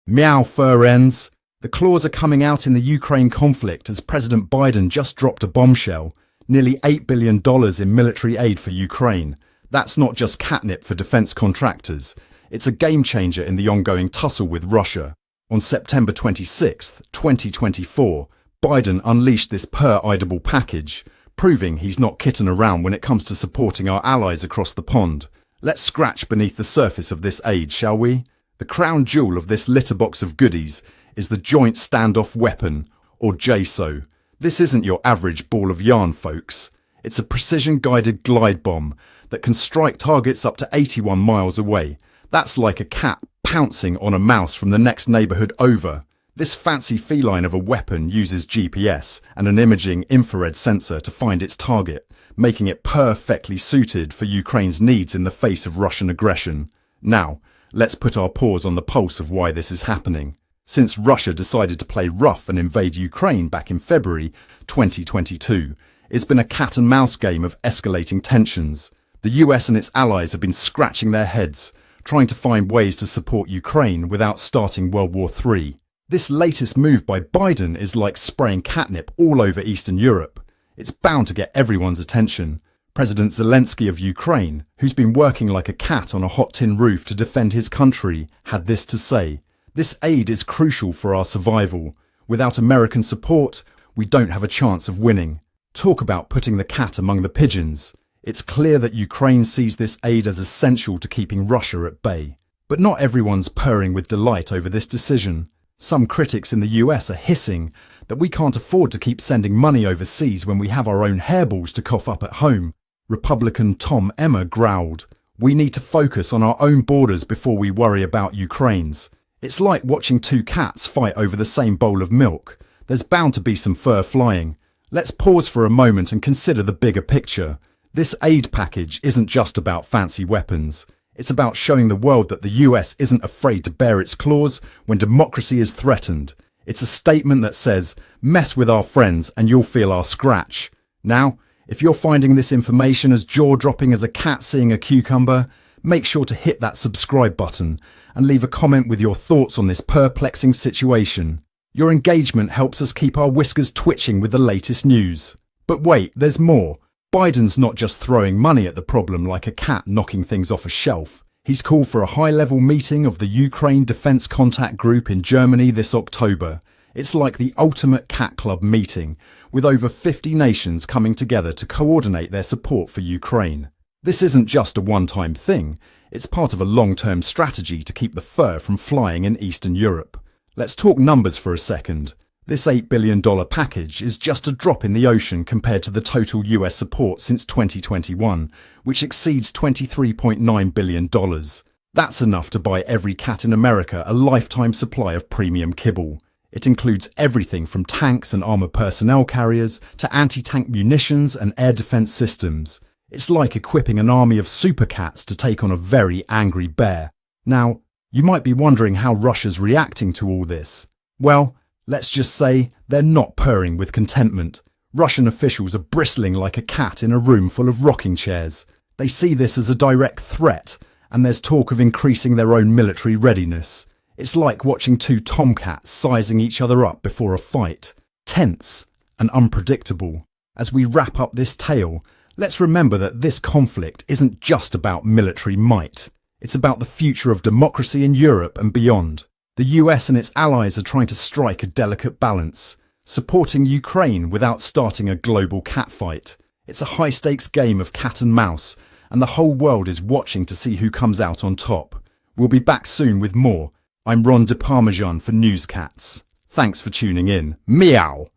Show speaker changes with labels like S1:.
S1: Meow fur ends. The claws are coming out in the Ukraine conflict as President Biden just dropped a bombshell. Nearly $8 billion in military aid for Ukraine. That's not just catnip for defence contractors. It's a game changer in the ongoing tussle with Russia. On September 26, 2024, Biden unleashed this per-audible package, proving he's not kidding around when it comes to supporting our allies across the pond. Let's scratch beneath the surface of this aid, shall we? The crown jewel of this litterbox of goodies is the Joint Standoff Weapon, or JSOW. This isn't your average ball of yarn, folks. It's a precision-guided glide bomb that can strike targets up to 81 miles away. That's like a cat pouncing on a mouse from the next neighbourhood over. This fancy feline of a weapon uses GPS and an imaging infrared sensor to find its target, making it perfectly suited for Ukraine's needs in the face of Russian aggression. Now, let's put our paws on the pulse of why this is happening. Since Russia decided to play rough and invade Ukraine back in February 2022, it's been a cat-and-mouse game of escalating tensions. The US and its allies have been scratching their heads, trying to find ways to support Ukraine without starting World War III. This latest move by Biden is like spraying catnip all over Eastern Europe. It's bound to get everyone's attention. President Zelensky of Ukraine, who's been working like a cat on a hot tin roof to defend his country, had this to say. This aid is crucial for our survival. Without American support, we don't have a chance of winning. Talk about putting the cat among the pigeons. It's clear that Ukraine sees this aid as essential to keeping Russia at bay. But not everyone's purring with delight over this decision. Some critics in the US are hissing that we can't afford to keep sending money overseas when we have our own hairballs to cough up at home. Republican Tom Emmer growled, "We need to focus on our own borders before we worry about Ukraine's." It's like watching two cats fight over the same bowl of milk. There's bound to be some fur flying. Let's pause for a moment and consider the bigger picture. This aid package isn't just about fancy weapons. It's about showing the world that the US isn't afraid to bare its claws when democracy is threatened. It's a statement that says, mess with our friends and you'll feel our scratch. Now, if you're finding this information as jaw-dropping as a cat seeing a cucumber, make sure to hit that subscribe button and leave a comment with your thoughts on this perplexing situation. Your engagement helps us keep our whiskers twitching with the latest news. But wait, there's more. Biden's not just throwing money at the problem like a cat knocking things off a shelf. He's called for a high-level meeting of the Ukraine Defense Contact Group in Germany this October. It's like the ultimate cat club meeting, with over 50 nations coming together to coordinate their support for Ukraine. This isn't just a one-time thing. It's part of a long-term strategy to keep the fur from flying in Eastern Europe. Let's talk numbers for a second. This $8 billion package is just a drop in the ocean compared to the total US support since 2021, which exceeds $23.9 billion. That's enough to buy every cat in America a lifetime supply of premium kibble. It includes everything from tanks and armoured personnel carriers to anti-tank munitions and air defence systems. It's like equipping an army of super cats to take on a very angry bear. Now, you might be wondering how Russia's reacting to all this. Well, let's just say they're not purring with contentment. Russian officials are bristling like a cat in a room full of rocking chairs. They see this as a direct threat, and there's talk of increasing their own military readiness. It's like watching two tomcats sizing each other up before a fight. Tense and unpredictable. As we wrap up this tale, let's remember that this conflict isn't just about military might. It's about the future of democracy in Europe and beyond. The US and its allies are trying to strike a delicate balance, supporting Ukraine without starting a global catfight. It's a high-stakes game of cat and mouse, and the whole world is watching to see who comes out on top. We'll be back soon with more. I'm Ron DeParmesan for Newscats. Thanks for tuning in. Meow!